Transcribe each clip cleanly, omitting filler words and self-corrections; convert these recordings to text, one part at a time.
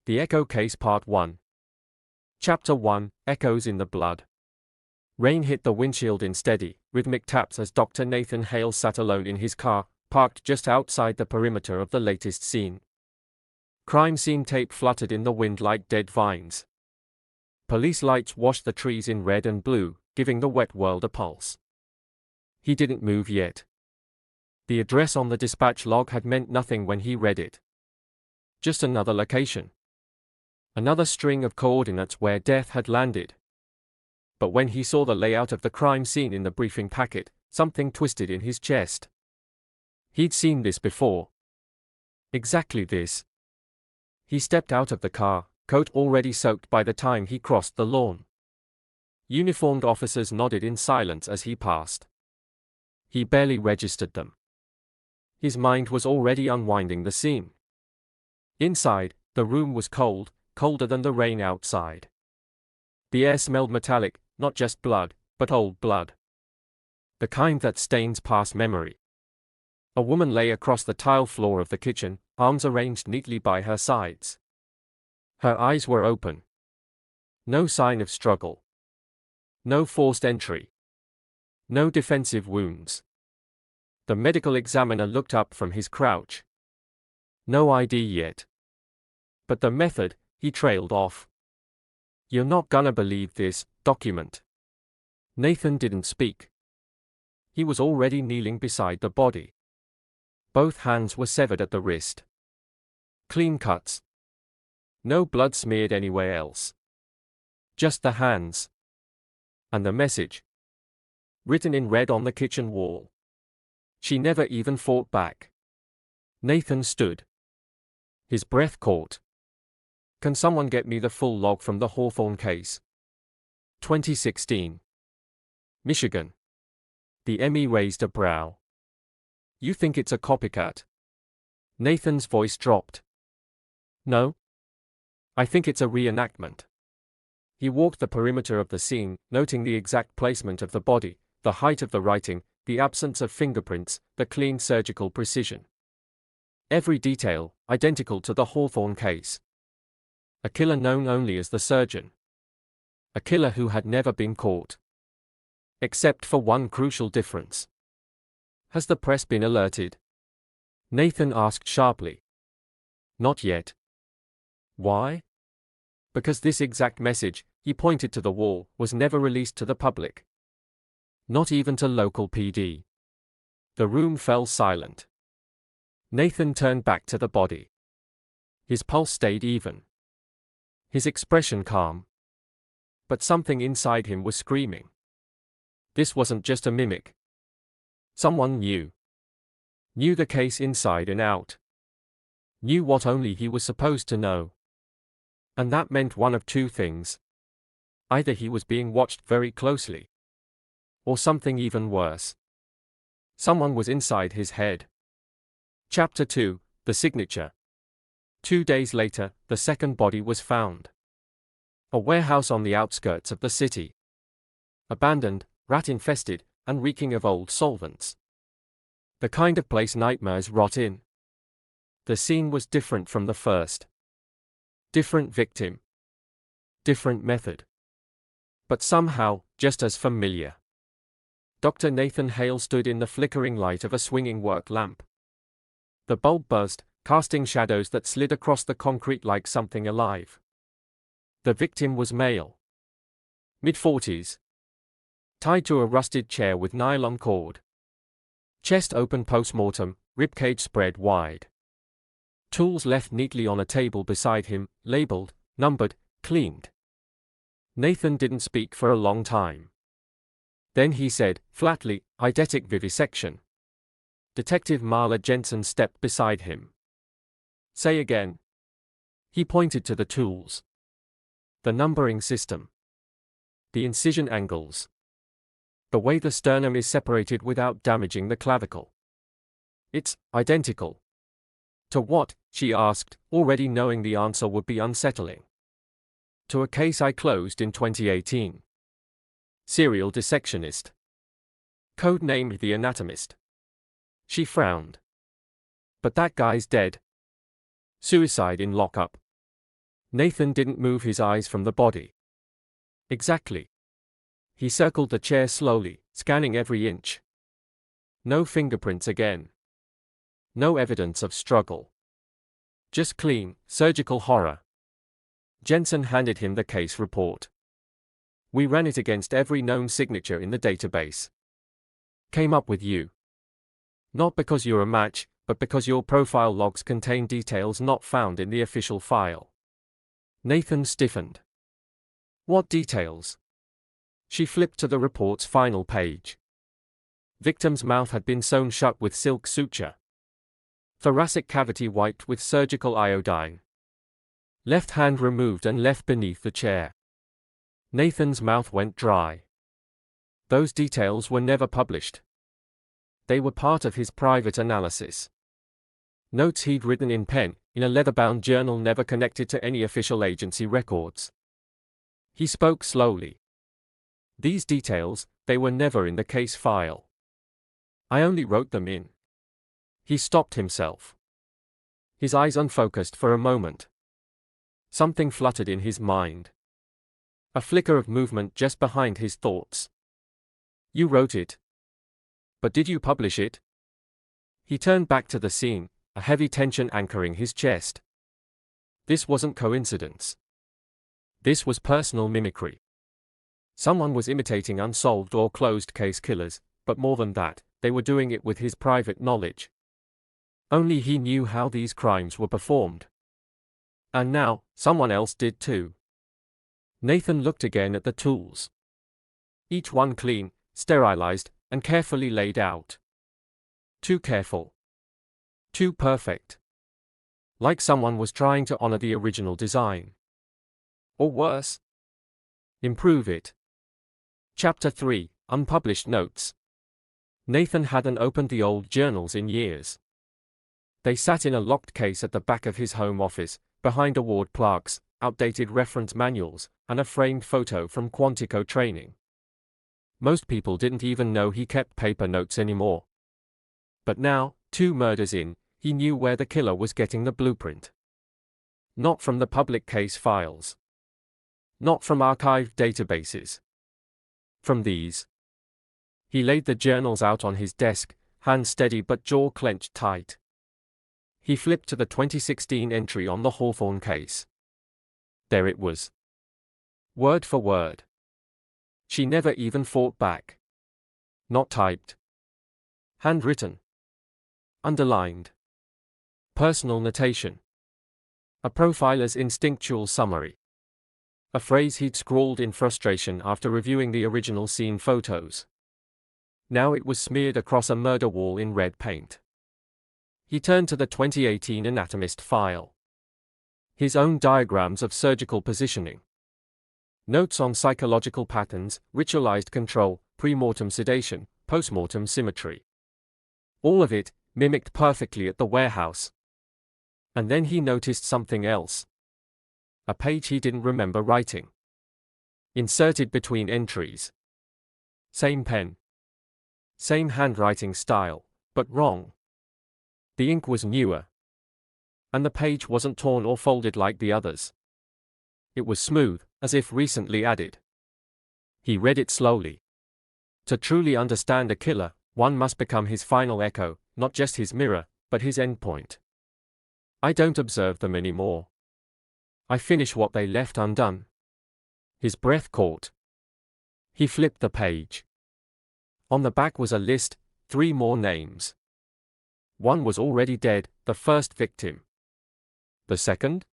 The Echo Case Part 1. Chapter 1, Echoes in the Blood. Rain hit the windshield in steady, rhythmic taps as Dr. Nathan Hale sat alone in his car, parked just outside the perimeter of the latest scene. Crime scene tape fluttered in the wind like dead vines. Police lights washed the trees in red and blue, giving the wet world a pulse. He didn't move yet. The address on the dispatch log had meant nothing when he read it. Just another location. Another string of coordinates where death had landed. But when he saw the layout of the crime scene in the briefing packet, something twisted in his chest. He'd seen this before. Exactly this. He stepped out of the car, coat already soaked by the time he crossed the lawn. Uniformed officers nodded in silence as he passed. He barely registered them. His mind was already unwinding the scene. Inside, the room was cold, colder than the rain outside. The air smelled metallic, not just blood, but old blood. The kind that stains past memory. A woman lay across the tile floor of the kitchen, arms arranged neatly by her sides. Her eyes were open. No sign of struggle. No forced entry. No defensive wounds. The medical examiner looked up from his crouch. No ID yet. But the method, he trailed off. "You're not gonna believe this document." Nathan didn't speak. He was already kneeling beside the body. Both hands were severed at the wrist. Clean cuts. No blood smeared anywhere else. Just the hands. And the message. Written in red on the kitchen wall. She never even fought back. Nathan stood. His breath caught. "Can someone get me the full log from the Hawthorne case?" 2016. Michigan. The ME raised a brow. "You think it's a copycat?" Nathan's voice dropped. "No. I think it's a reenactment." He walked the perimeter of the scene, noting the exact placement of the body, the height of the writing, the absence of fingerprints, the clean surgical precision. Every detail, identical to the Hawthorne case. A killer known only as the surgeon. A killer who had never been caught. Except for one crucial difference. "Has the press been alerted?" Nathan asked sharply. "Not yet." "Why?" "Because this exact message," he pointed to the wall, "was never released to the public. Not even to local PD." The room fell silent. Nathan turned back to the body. His pulse stayed even. His expression calm. But something inside him was screaming. This wasn't just a mimic. Someone knew. Knew the case inside and out. Knew what only he was supposed to know. And that meant one of two things. Either he was being watched very closely. Or something even worse. Someone was inside his head. Chapter 2, The Signature. 2 days later, the second body was found. A warehouse on the outskirts of the city. Abandoned, rat-infested, and reeking of old solvents. The kind of place nightmares rot in. The scene was different from the first. Different victim. Different method. But somehow, just as familiar. Dr. Nathan Hale stood in the flickering light of a swinging work lamp. The bulb buzzed, casting shadows that slid across the concrete like something alive. The victim was male. Mid-40s. Tied to a rusted chair with nylon cord. Chest open post-mortem, ribcage spread wide. Tools left neatly on a table beside him, labeled, numbered, cleaned. Nathan didn't speak for a long time. Then he said, flatly, "Eidetic vivisection." Detective Marla Jensen stepped beside him. "Say again." He pointed to the tools. The numbering system. The incision angles. The way the sternum is separated without damaging the clavicle. "It's identical." "To what?" she asked, already knowing the answer would be unsettling. "To a case I closed in 2018. Serial dissectionist. Codenamed the Anatomist." She frowned. "But that guy's dead." "Suicide in lockup." Nathan didn't move his eyes from the body. Exactly. He circled the chair slowly, scanning every inch. No fingerprints again. No evidence of struggle. Just clean, surgical horror. Jensen handed him the case report. We ran it against every known signature in the database. Came up with you. Not because you're a match, but because your profile logs contain details not found in the official file. Nathan stiffened. What details? She flipped to the report's final page. Victim's mouth had been sewn shut with silk suture. Thoracic cavity wiped with surgical iodine. Left hand removed and left beneath the chair. Nathan's mouth went dry. Those details were never published. They were part of his private analysis. Notes he'd written in pen, in a leather-bound journal never connected to any official agency records. He spoke slowly. These details, they were never in the case file. I only wrote them in. He stopped himself. His eyes unfocused for a moment. Something fluttered in his mind. A flicker of movement just behind his thoughts. You wrote it. But did you publish it? He turned back to the scene, a heavy tension anchoring his chest. This wasn't coincidence. This was personal mimicry. Someone was imitating unsolved or closed case killers, but more than that, they were doing it with his private knowledge. Only he knew how these crimes were performed. And now, someone else did too. Nathan looked again at the tools. Each one clean, sterilized, and carefully laid out. Too careful. Too perfect. Like someone was trying to honor the original design. Or worse. Improve it. Chapter 3, Unpublished Notes. Nathan hadn't opened the old journals in years. They sat in a locked case at the back of his home office, behind award plaques, outdated reference manuals, and a framed photo from Quantico training. Most people didn't even know he kept paper notes anymore. But now, 2 murders in, he knew where the killer was getting the blueprint. Not from the public case files. Not from archived databases. From these. He laid the journals out on his desk, hand steady but jaw clenched tight. He flipped to the 2016 entry on the Hawthorne case. There it was. Word for word. She never even fought back. Not typed. Handwritten. Underlined. Personal notation. A profiler's instinctual summary. A phrase he'd scrawled in frustration after reviewing the original scene photos. Now it was smeared across a murder wall in red paint. He turned to the 2018 anatomist file. His own diagrams of surgical positioning. Notes on psychological patterns, ritualized control, pre-mortem sedation, post-mortem symmetry. All of it, mimicked perfectly at the warehouse. And then he noticed something else. A page he didn't remember writing. Inserted between entries. Same pen. Same handwriting style, but wrong. The ink was newer. And the page wasn't torn or folded like the others. It was smooth, as if recently added. He read it slowly. To truly understand a killer, one must become his final echo, not just his mirror, but his endpoint. I don't observe them anymore. I finish what they left undone. His breath caught. He flipped the page. On the back was a list, 3 more names. One was already dead, the first victim. The second?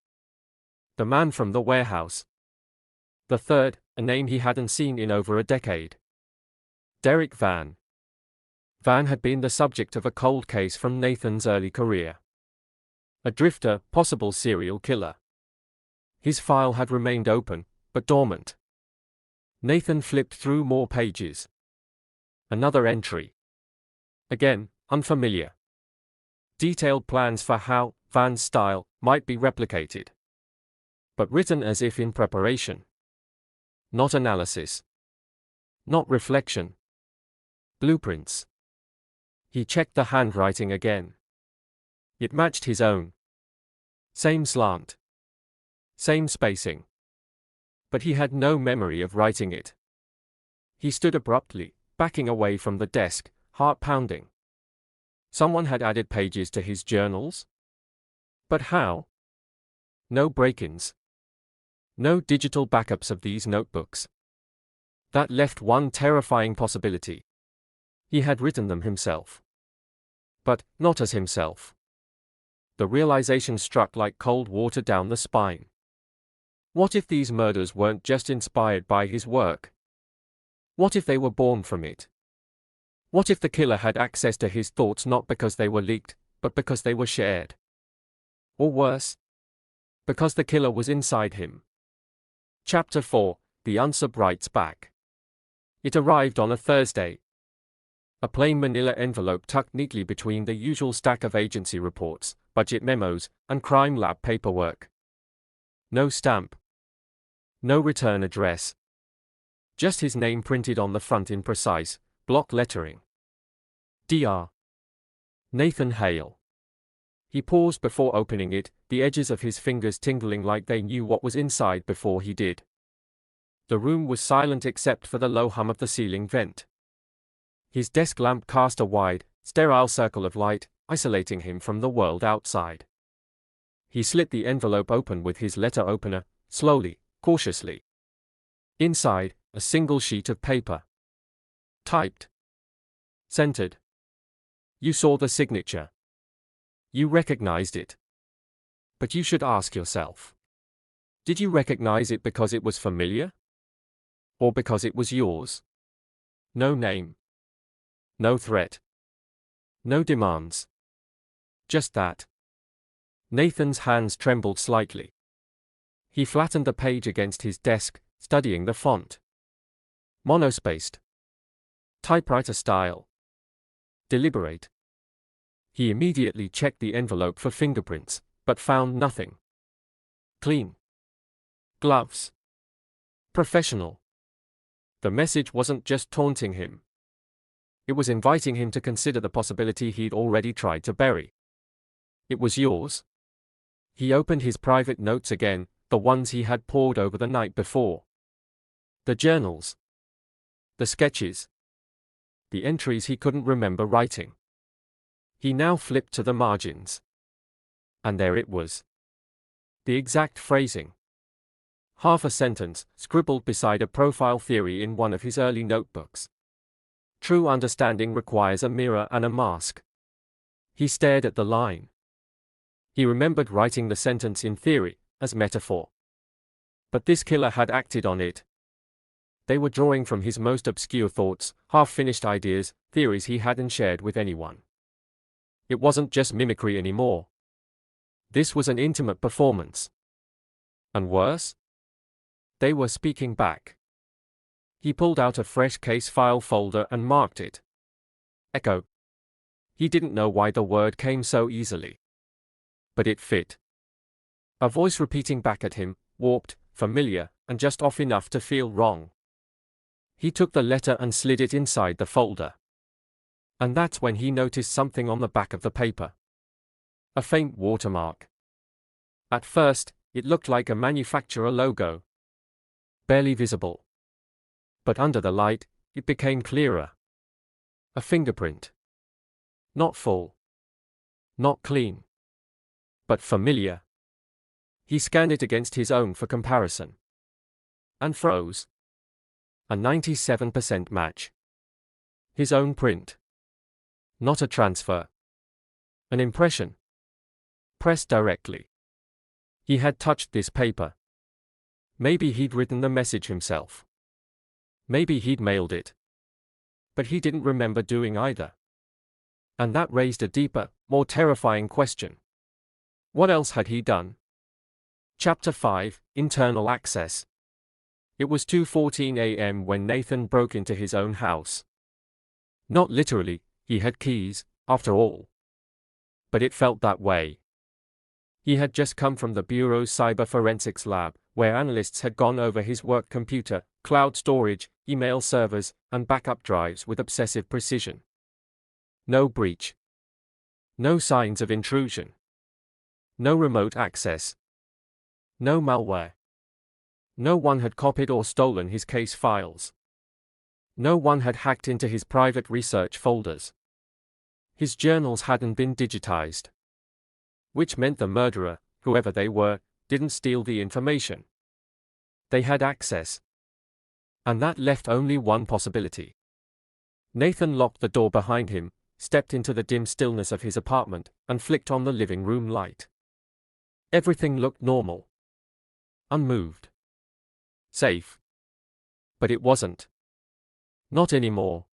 The man from the warehouse. The third, a name he hadn't seen in over a decade. Derek Van. Van had been the subject of a cold case from Nathan's early career. A drifter, possible serial killer. His file had remained open, but dormant. Nathan flipped through more pages. Another entry. Again, unfamiliar. Detailed plans for how Van's style might be replicated. But written as if in preparation. Not analysis. Not reflection. Blueprints. He checked the handwriting again. It matched his own. Same slant. Same spacing. But he had no memory of writing it. He stood abruptly, backing away from the desk, heart pounding. Someone had added pages to his journals? But how? No break-ins. No digital backups of these notebooks. That left one terrifying possibility. He had written them himself. But not as himself. The realization struck like cold water down the spine. What if these murders weren't just inspired by his work? What if they were born from it? What if the killer had access to his thoughts not because they were leaked, but because they were shared? Or worse, because the killer was inside him. Chapter 4, The Unsub Writes Back. It arrived on a Thursday. A plain manila envelope tucked neatly between the usual stack of agency reports, budget memos, and crime lab paperwork. No stamp. No return address. Just his name printed on the front in precise, block lettering. Dr. Nathan Hale. He paused before opening it, the edges of his fingers tingling like they knew what was inside before he did. The room was silent except for the low hum of the ceiling vent. His desk lamp cast a wide, sterile circle of light, isolating him from the world outside. He slit the envelope open with his letter opener, slowly, cautiously. Inside, a single sheet of paper. Typed. Centered. You saw the signature. You recognized it. But you should ask yourself. Did you recognize it because it was familiar? Or because it was yours? No name. No threat. No demands. Just that. Nathan's hands trembled slightly. He flattened the page against his desk, studying the font. Monospaced. Typewriter style. Deliberate. He immediately checked the envelope for fingerprints, but found nothing. Clean. Gloves. Professional. The message wasn't just taunting him. It was inviting him to consider the possibility he'd already tried to bury. It was yours. He opened his private notes again, the ones he had pored over the night before. The journals. The sketches. The entries he couldn't remember writing. He now flipped to the margins. And there it was. The exact phrasing. Half a sentence, scribbled beside a profile theory in one of his early notebooks. True understanding requires a mirror and a mask. He stared at the line. He remembered writing the sentence in theory, as metaphor. But this killer had acted on it. They were drawing from his most obscure thoughts, half-finished ideas, theories he hadn't shared with anyone. It wasn't just mimicry anymore. This was an intimate performance. And worse? They were speaking back. He pulled out a fresh case file folder and marked it. Echo. He didn't know why the word came so easily. But it fit. A voice repeating back at him, warped, familiar, and just off enough to feel wrong. He took the letter and slid it inside the folder. And that's when he noticed something on the back of the paper. A faint watermark. At first, it looked like a manufacturer logo. Barely visible. But under the light, it became clearer. A fingerprint. Not full. Not clean. But familiar. He scanned it against his own for comparison. And froze. A 97% match. His own print. Not a transfer. An impression. Pressed directly. He had touched this paper. Maybe he'd written the message himself. Maybe he'd mailed it. But he didn't remember doing either. And that raised a deeper, more terrifying question. What else had he done? Chapter 5, Internal Access. It was 2:14 a.m. when Nathan broke into his own house. Not literally, he had keys, after all. But it felt that way. He had just come from the Bureau's cyber forensics lab, where analysts had gone over his work computer, cloud storage, email servers, and backup drives with obsessive precision. No breach. No signs of intrusion. No remote access. No malware. No one had copied or stolen his case files. No one had hacked into his private research folders. His journals hadn't been digitized. Which meant the murderer, whoever they were, didn't steal the information. They had access. And that left only one possibility. Nathan locked the door behind him, stepped into the dim stillness of his apartment, and flicked on the living room light. Everything looked normal. Unmoved. Safe. But it wasn't. Not anymore.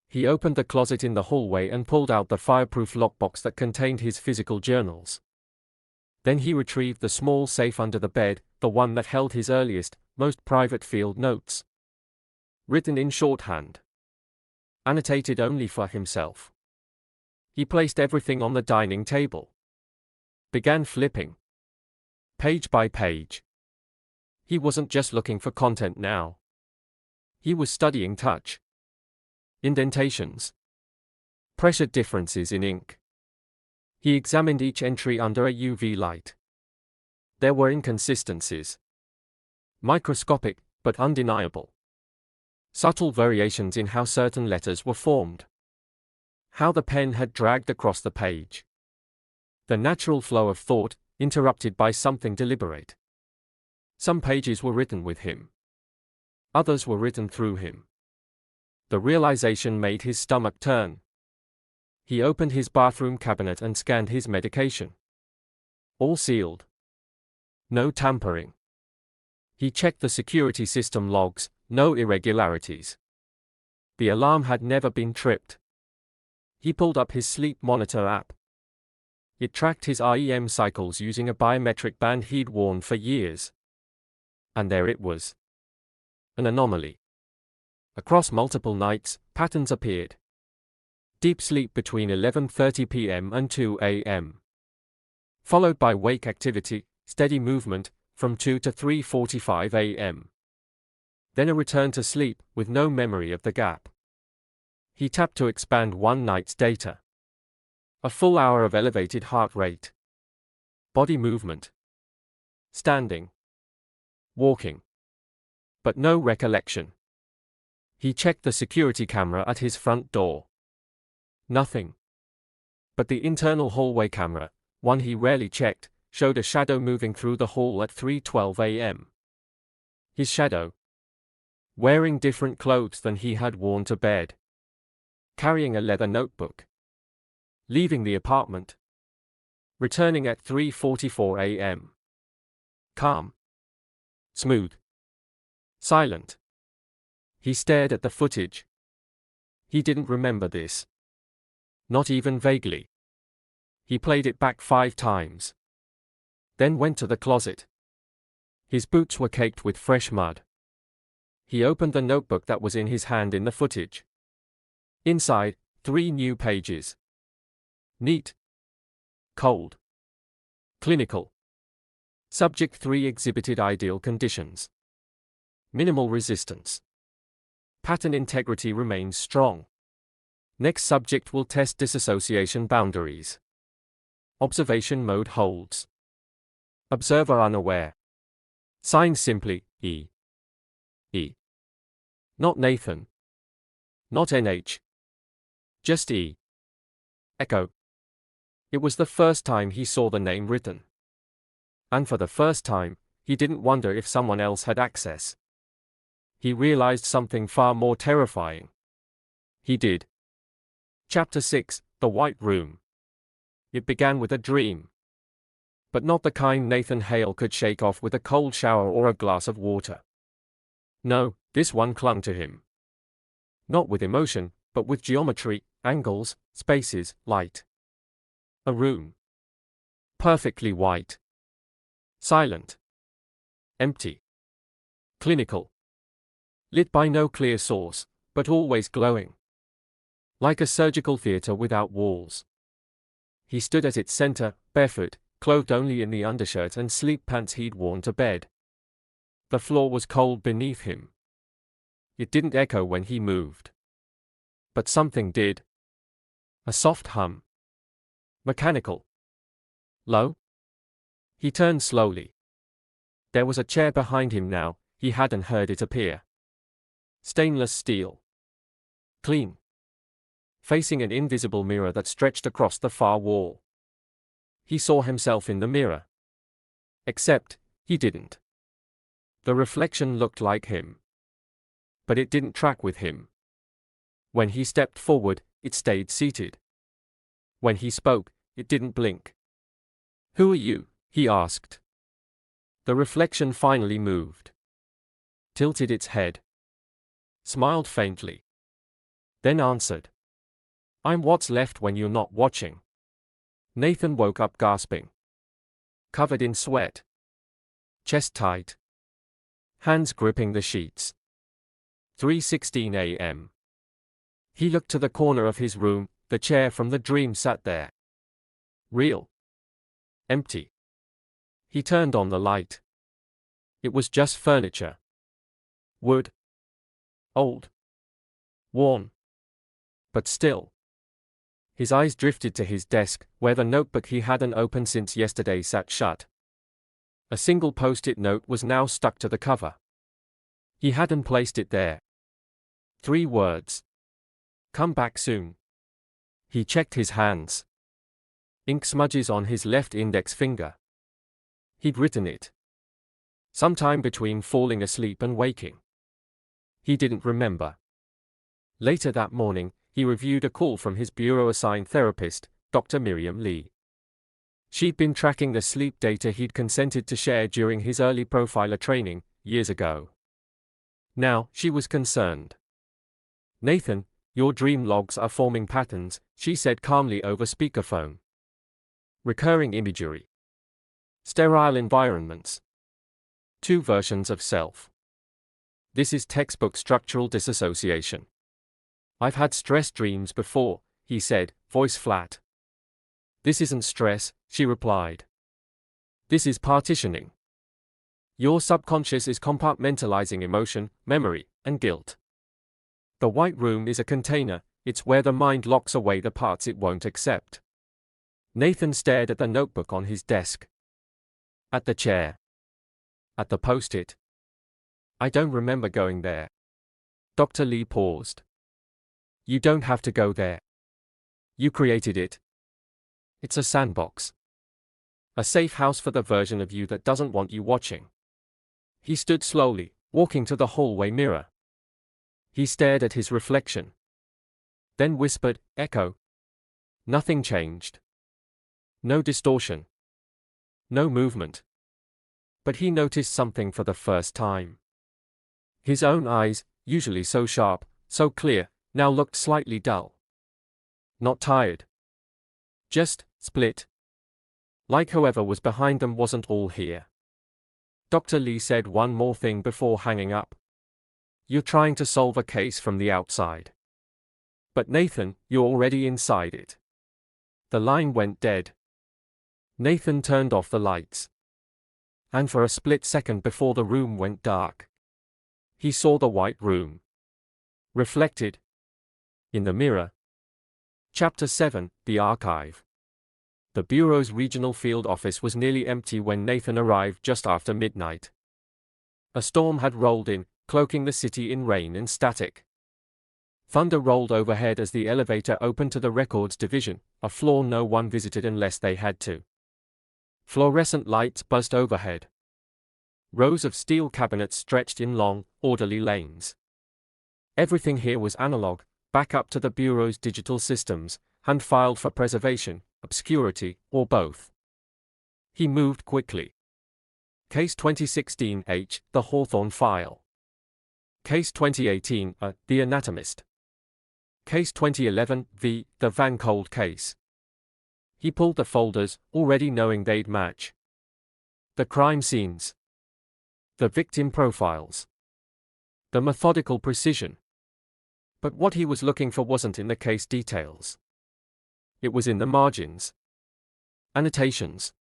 He opened the closet in the hallway and pulled out the fireproof lockbox that contained his physical journals. Then he retrieved the small safe under the bed, the one that held his earliest, most private field notes. Written in shorthand. Annotated only for himself. He placed everything on the dining table. Began flipping. Page by page. He wasn't just looking for content now. He was studying touch. Indentations. Pressure differences in ink. He examined each entry under a UV light. There were inconsistencies. Microscopic, but undeniable. Subtle variations in how certain letters were formed. How the pen had dragged across the page. The natural flow of thought, interrupted by something deliberate. Some pages were written with him. Others were written through him. The realization made his stomach turn. He opened his bathroom cabinet and scanned his medication. All sealed. No tampering. He checked the security system logs, no irregularities. The alarm had never been tripped. He pulled up his sleep monitor app. It tracked his REM cycles using a biometric band he'd worn for years. And there it was. An anomaly. Across multiple nights, patterns appeared. Deep sleep between 11:30 p.m. and 2 a.m. Followed by wake activity, steady movement, from 2 to 3:45 a.m. Then a return to sleep, with no memory of the gap. He tapped to expand one night's data. A full hour of elevated heart rate. Body movement. Standing. Walking. But no recollection. He checked the security camera at his front door. Nothing. But the internal hallway camera, one he rarely checked, showed a shadow moving through the hall at 3:12 a.m. His shadow. Wearing different clothes than he had worn to bed. Carrying a leather notebook. Leaving the apartment. Returning at 3:44 a.m. Calm. Smooth. Silent. He stared at the footage. He didn't remember this. Not even vaguely. He played it back 5 times. Then went to the closet. His boots were caked with fresh mud. He opened the notebook that was in his hand in the footage. Inside, 3 new pages. Neat. Cold. Clinical. Subject 3 exhibited ideal conditions. Minimal resistance. Pattern integrity remains strong. Next subject will test disassociation boundaries. Observation mode holds. Observer unaware. Signed simply, E. E. Not Nathan. Not NH. Just E. Echo. It was the first time he saw the name written. And for the first time, he didn't wonder if someone else had access. He realized something far more terrifying. He did. Chapter 6, The White Room. It began with a dream. But not the kind Nathan Hale could shake off with a cold shower or a glass of water. No, this one clung to him. Not with emotion, but with geometry, angles, spaces, light. A room. Perfectly white. Silent. Empty. Clinical. Lit by no clear source, but always glowing. Like a surgical theater without walls. He stood at its center, barefoot, clothed only in the undershirt and sleep pants he'd worn to bed. The floor was cold beneath him. It didn't echo when he moved. But something did. A soft hum. Mechanical. Low? He turned slowly. There was a chair behind him now, he hadn't heard it appear. Stainless steel. Clean. Facing an invisible mirror that stretched across the far wall. He saw himself in the mirror. Except, he didn't. The reflection looked like him. But it didn't track with him. When he stepped forward, it stayed seated. When he spoke, it didn't blink. "Who are you?" he asked. The reflection finally moved. Tilted its head. Smiled faintly. Then answered. "I'm what's left when you're not watching." Nathan woke up gasping. Covered in sweat. Chest tight. Hands gripping the sheets. 3:16 a.m. He looked to the corner of his room, the chair from the dream sat there. Real. Empty. He turned on the light. It was just furniture. Wood. Old. Worn. But still. His eyes drifted to his desk, where the notebook he hadn't opened since yesterday sat shut. A single post-it note was now stuck to the cover. He hadn't placed it there. 3 words. "Come back soon." He checked his hands. Ink smudges on his left index finger. He'd written it. Sometime between falling asleep and waking. He didn't remember. Later that morning, he reviewed a call from his bureau-assigned therapist, Dr. Miriam Lee. She'd been tracking the sleep data he'd consented to share during his early profiler training, years ago. Now, she was concerned. "Nathan, your dream logs are forming patterns," she said calmly over speakerphone. "Recurring imagery. Sterile environments. 2 versions of self. This is textbook structural disassociation." "I've had stress dreams before," he said, voice flat. "This isn't stress," she replied. "This is partitioning. Your subconscious is compartmentalizing emotion, memory, and guilt. The white room is a container, it's where the mind locks away the parts it won't accept." Nathan stared at the notebook on his desk. At the chair. At the post-it. "I don't remember going there." Dr. Lee paused. "You don't have to go there. You created it. It's a sandbox. A safe house for the version of you that doesn't want you watching." He stood slowly, walking to the hallway mirror. He stared at his reflection. Then whispered, "Echo." Nothing changed. No distortion. No movement. But he noticed something for the first time. His own eyes, usually so sharp, so clear, now looked slightly dull. Not tired. Just split. Like whoever was behind them wasn't all here. Dr. Lee said one more thing before hanging up. "You're trying to solve a case from the outside. But Nathan, you're already inside it." The line went dead. Nathan turned off the lights. And for a split second before the room went dark, he saw the white room. Reflected. In the mirror. Chapter 7, The Archive. The Bureau's regional field office was nearly empty when Nathan arrived just after midnight. A storm had rolled in, cloaking the city in rain and static. Thunder rolled overhead as the elevator opened to the records division, a floor no one visited unless they had to. Fluorescent lights buzzed overhead. Rows of steel cabinets stretched in long, orderly lanes. Everything here was analog, back up to the Bureau's digital systems, hand-filed for preservation, obscurity, or both. He moved quickly. Case 2016-H, the Hawthorne file. Case 2018, the Anatomist. Case 2011-V, the Van Cold case. He pulled the folders, already knowing they'd match. The crime scenes. The victim profiles. The methodical precision. But what he was looking for wasn't in the case details. It was in the margins. Annotations.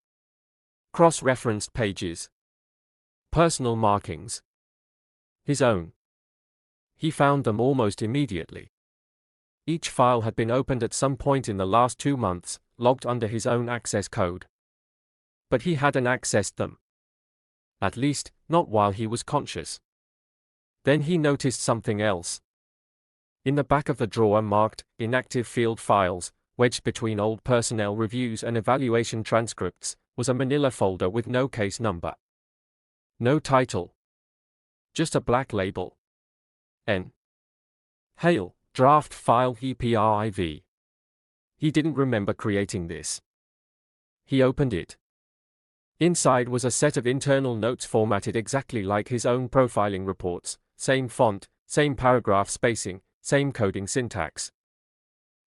Cross-referenced pages. Personal markings. His own. He found them almost immediately. Each file had been opened at some point in the last 2 months, logged under his own access code. But he hadn't accessed them. At least, not while he was conscious. Then he noticed something else. In the back of the drawer marked inactive field files, wedged between old personnel reviews and evaluation transcripts, was a manila folder with no case number. No title. Just a black label. N. Hale, draft file EPRIV. He didn't remember creating this. He opened it. Inside was a set of internal notes formatted exactly like his own profiling reports, same font, same paragraph spacing, same coding syntax.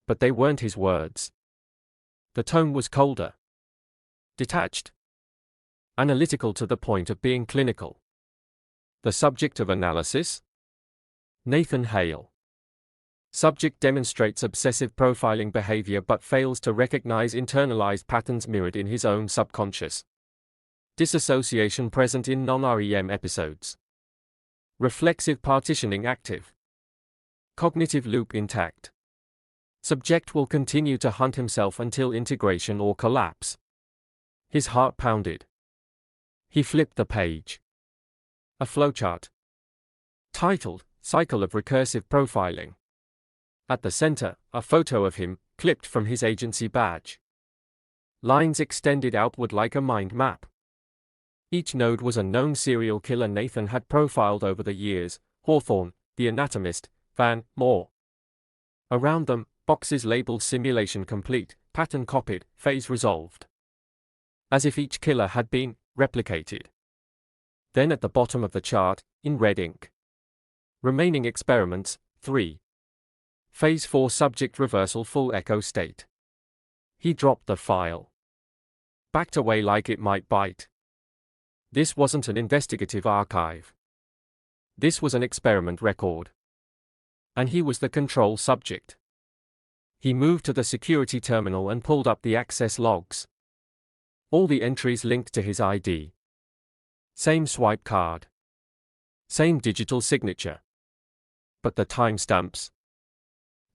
But they weren't his words. The tone was colder. Detached. Analytical to the point of being clinical. The subject of analysis? Nathan Hale. Subject demonstrates obsessive profiling behavior but fails to recognize internalized patterns mirrored in his own subconscious. Disassociation present in non-REM episodes. Reflexive partitioning active. Cognitive loop intact. Subject will continue to hunt himself until integration or collapse. His heart pounded. He flipped the page. A flowchart. Titled, Cycle of Recursive Profiling. At the center, a photo of him, clipped from his agency badge. Lines extended outward like a mind map. Each node was a known serial killer Nathan had profiled over the years: Hawthorne, The Anatomist, Van, Moore. Around them, boxes labeled simulation complete, pattern copied, phase resolved. As if each killer had been replicated. Then at the bottom of the chart, in red ink. Remaining experiments, 3. Phase 4 subject reversal full echo state. He dropped the file. Backed away like it might bite. This wasn't an investigative archive. This was an experiment record. And he was the control subject. He moved to the security terminal and pulled up the access logs. All the entries linked to his ID. Same swipe card. Same digital signature. But the timestamps.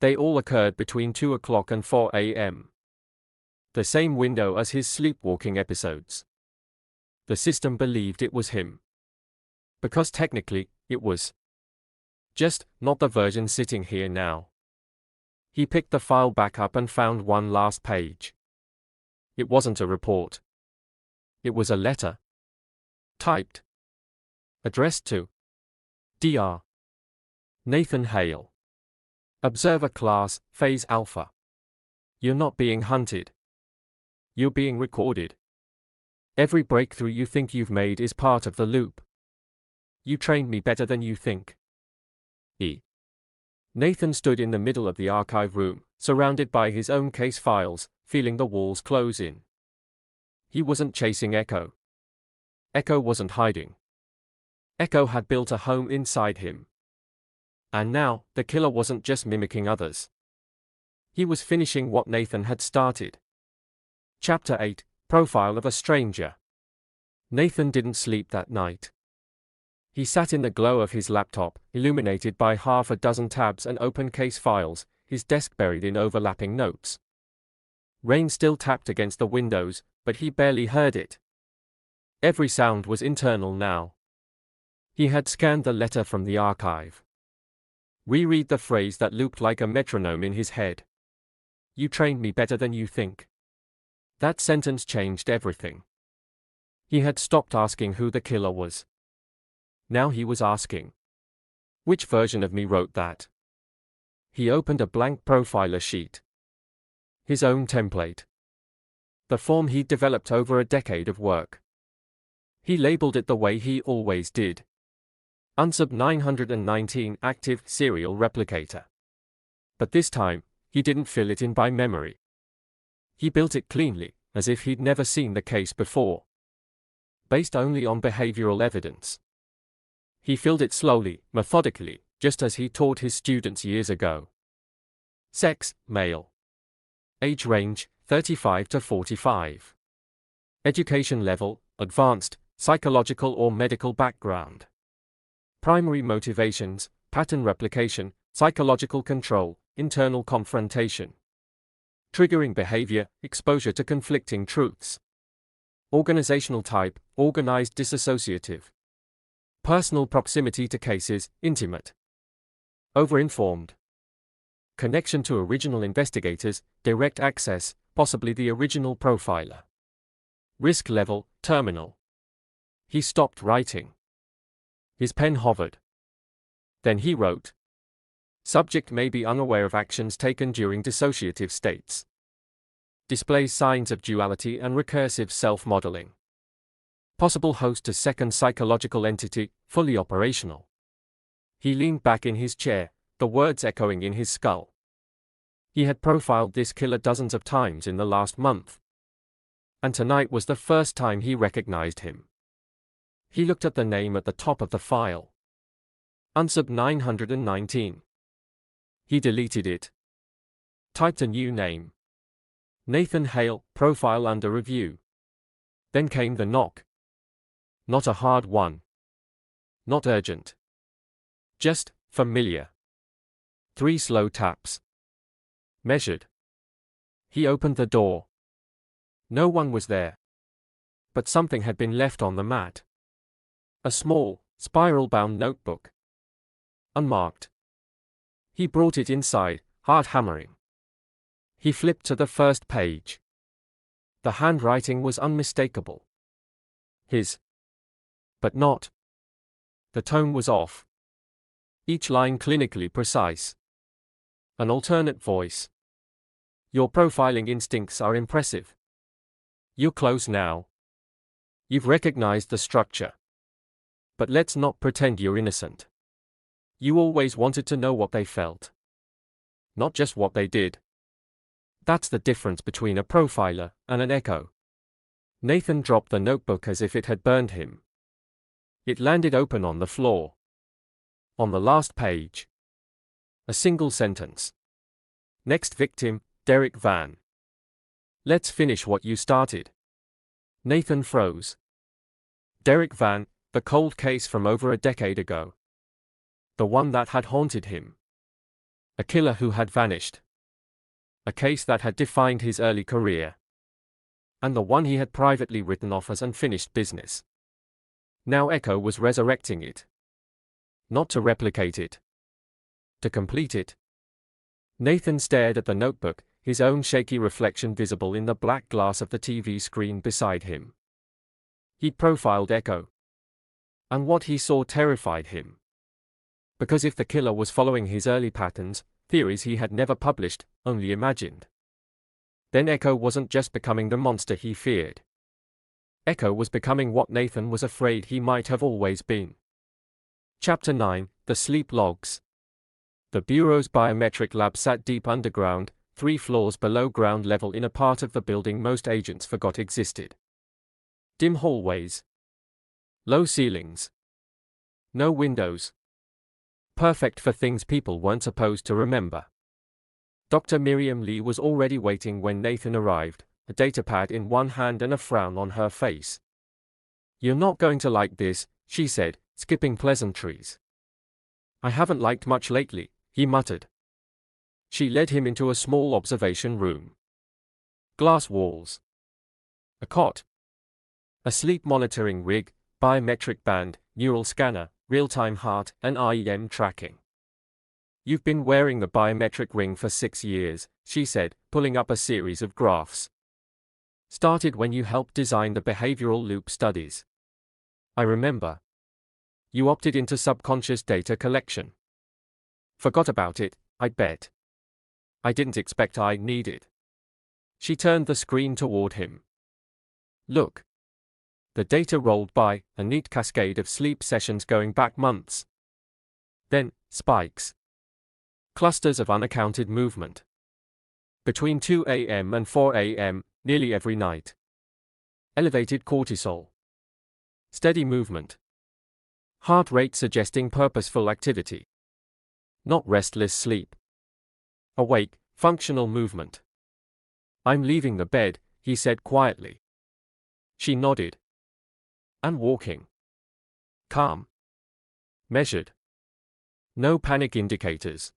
They all occurred between 2 o'clock and 4 a.m. The same window as his sleepwalking episodes. The system believed it was him. Because technically, it was. Just not the version sitting here now. He picked the file back up and found one last page. It wasn't a report. It was a letter. Typed. Addressed to Dr. Nathan Hale. Observer Class, Phase Alpha. You're not being hunted. You're being recorded. Every breakthrough you think you've made is part of the loop. You trained me better than you think. E. Nathan stood in the middle of the archive room, surrounded by his own case files, feeling the walls close in. He wasn't chasing Echo. Echo wasn't hiding. Echo had built a home inside him. And now, the killer wasn't just mimicking others. He was finishing what Nathan had started. Chapter 8, Profile of a Stranger. Nathan didn't sleep that night. He sat in the glow of his laptop, illuminated by half a dozen tabs and open case files, his desk buried in overlapping notes. Rain still tapped against the windows, but he barely heard it. Every sound was internal now. He had scanned the letter from the archive. Reread the phrase that looped like a metronome in his head. You trained me better than you think. That sentence changed everything. He had stopped asking who the killer was. Now he was asking, which version of me wrote that? He opened a blank profiler sheet. His own template. The form he'd developed over a decade of work. He labeled it the way he always did. Unsub 919 active serial replicator. But this time, he didn't fill it in by memory. He built it cleanly, as if he'd never seen the case before. Based only on behavioral evidence. He filled it slowly, methodically, just as he taught his students years ago. Sex, male. Age range, 35 to 45. Education level, advanced, psychological or medical background. Primary motivations, pattern replication, psychological control, internal confrontation. Triggering behavior, exposure to conflicting truths. Organizational type, organized dissociative. Personal proximity to cases, intimate. Overinformed. Connection to original investigators, direct access, possibly the original profiler. Risk level, terminal. He stopped writing. His pen hovered. Then he wrote. Subject may be unaware of actions taken during dissociative states. Displays signs of duality and recursive self-modeling. Possible host to second psychological entity, fully operational. He leaned back in his chair, the words echoing in his skull. He had profiled this killer dozens of times in the last month. And tonight was the first time he recognized him. He looked at the name at the top of the file. Unsub 919. He deleted it. Typed a new name. Nathan Hale, profile under review. Then came the knock. Not a hard one. Not urgent. Just familiar. 3 slow taps. Measured. He opened the door. No one was there. But something had been left on the mat. A small, spiral-bound notebook. Unmarked. He brought it inside, hard hammering. He flipped to the first page. The handwriting was unmistakable. His. But not. The tone was off. Each line clinically precise. An alternate voice. Your profiling instincts are impressive. You're close now. You've recognized the structure. But let's not pretend you're innocent. You always wanted to know what they felt. Not just what they did. That's the difference between a profiler and an echo. Nathan dropped the notebook as if it had burned him. It landed open on the floor. On the last page. A single sentence. Next victim, Derek Van. Let's finish what you started. Nathan froze. Derek Van, the cold case from over a decade ago. The one that had haunted him. A killer who had vanished. A case that had defined his early career. And the one he had privately written off as unfinished business. Now Echo was resurrecting it. Not to replicate it. To complete it. Nathan stared at the notebook, his own shaky reflection visible in the black glass of the TV screen beside him. He'd profiled Echo. And what he saw terrified him. Because if the killer was following his early patterns, theories he had never published, only imagined, then Echo wasn't just becoming the monster he feared. Echo was becoming what Nathan was afraid he might have always been. Chapter 9, The Sleep Logs. The Bureau's biometric lab sat deep underground, 3 floors below ground level in a part of the building most agents forgot existed. Dim hallways. Low ceilings. No windows. Perfect for things people weren't supposed to remember. Dr. Miriam Lee was already waiting when Nathan arrived, a datapad in one hand and a frown on her face. You're not going to like this, she said, skipping pleasantries. I haven't liked much lately, he muttered. She led him into a small observation room. Glass walls. A cot. A sleep monitoring rig, biometric band, neural scanner, real-time heart, and IEM tracking. You've been wearing the biometric ring for 6 years, she said, pulling up a series of graphs. Started when you helped design the behavioral loop studies. I remember. You opted into subconscious data collection. Forgot about it, I bet. I didn't expect I'd need it. She turned the screen toward him. Look. The data rolled by, a neat cascade of sleep sessions going back months. Then, spikes. Clusters of unaccounted movement. Between 2 a.m. and 4 a.m., nearly every night. Elevated cortisol. Steady movement. Heart rate suggesting purposeful activity. Not restless sleep. Awake, functional movement. I'm leaving the bed, he said quietly. She nodded. And walking. Calm. Measured. No panic indicators.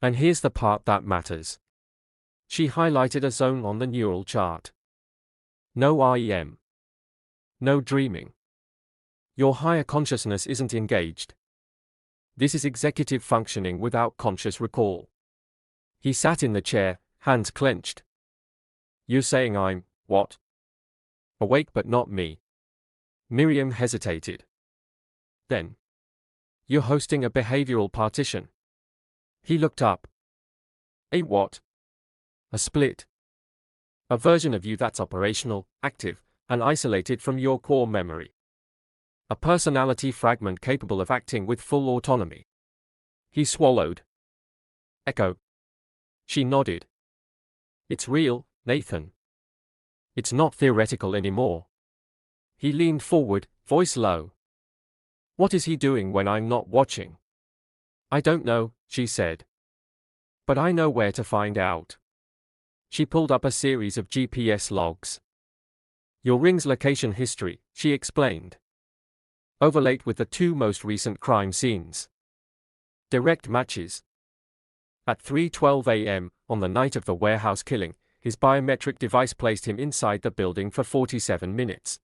And here's the part that matters. She highlighted a zone on the neural chart. No IEM. No dreaming. Your higher consciousness isn't engaged. This is executive functioning without conscious recall. He sat in the chair, hands clenched. You're saying I'm, what? Awake but not me. Miriam hesitated. Then. You're hosting a behavioral partition. He looked up. A what? A split. A version of you that's operational, active, and isolated from your core memory. A personality fragment capable of acting with full autonomy. He swallowed. Echo. She nodded. It's real, Nathan. It's not theoretical anymore. He leaned forward, voice low. What is he doing when I'm not watching? I don't know, she said. But I know where to find out. She pulled up a series of GPS logs. Your ring's location history, she explained. Overlaid with the 2 most recent crime scenes. Direct matches. At 3:12 a.m., on the night of the warehouse killing, his biometric device placed him inside the building for 47 minutes.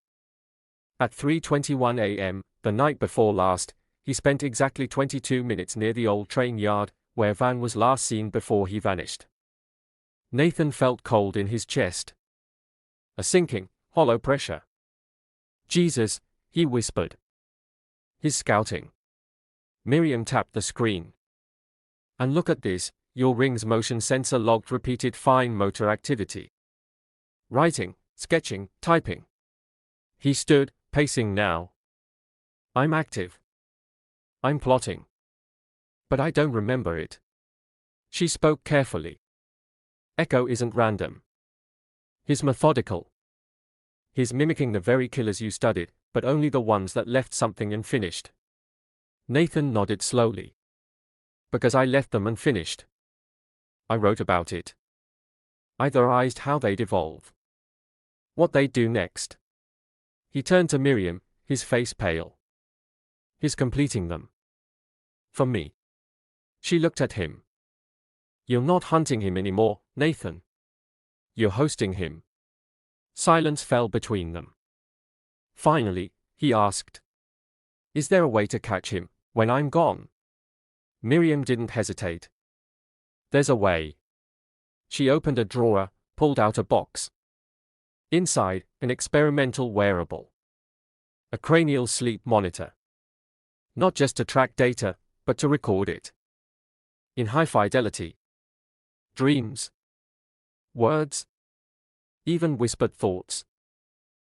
At 3:21 a.m., the night before last, he spent exactly 22 minutes near the old train yard, where Van was last seen before he vanished. Nathan felt cold in his chest. A sinking, hollow pressure. Jesus, he whispered. He's scouting. Miriam tapped the screen. And look at this, your ring's motion sensor logged repeated fine motor activity. Writing, sketching, typing. He stood, pacing now. I'm active. I'm plotting. But I don't remember it. She spoke carefully. Echo isn't random. He's methodical. He's mimicking the very killers you studied, but only the ones that left something unfinished. Nathan nodded slowly. Because I left them unfinished. I wrote about it. I theorized how they'd evolve. What they'd do next. He turned to Miriam, his face pale. He's completing them. For me. She looked at him. You're not hunting him anymore, Nathan. You're hosting him. Silence fell between them. Finally, he asked. Is there a way to catch him, when I'm gone? Miriam didn't hesitate. There's a way. She opened a drawer, pulled out a box. Inside, an experimental wearable. A cranial sleep monitor. Not just to track data, but to record it. In high fidelity. Dreams. Words. Even whispered thoughts.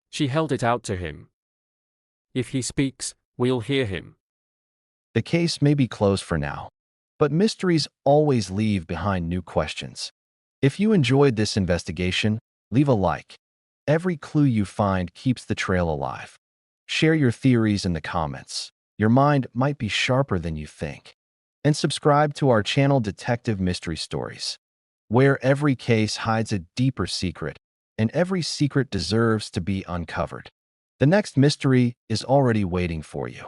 She held it out to him. If he speaks, we'll hear him. The case may be closed for now, but mysteries always leave behind new questions. If you enjoyed this investigation, leave a like. Every clue you find keeps the trail alive. Share your theories in the comments. Your mind might be sharper than you think. And subscribe to our channel Detective Mystery Stories, where every case hides a deeper secret, and every secret deserves to be uncovered. The next mystery is already waiting for you.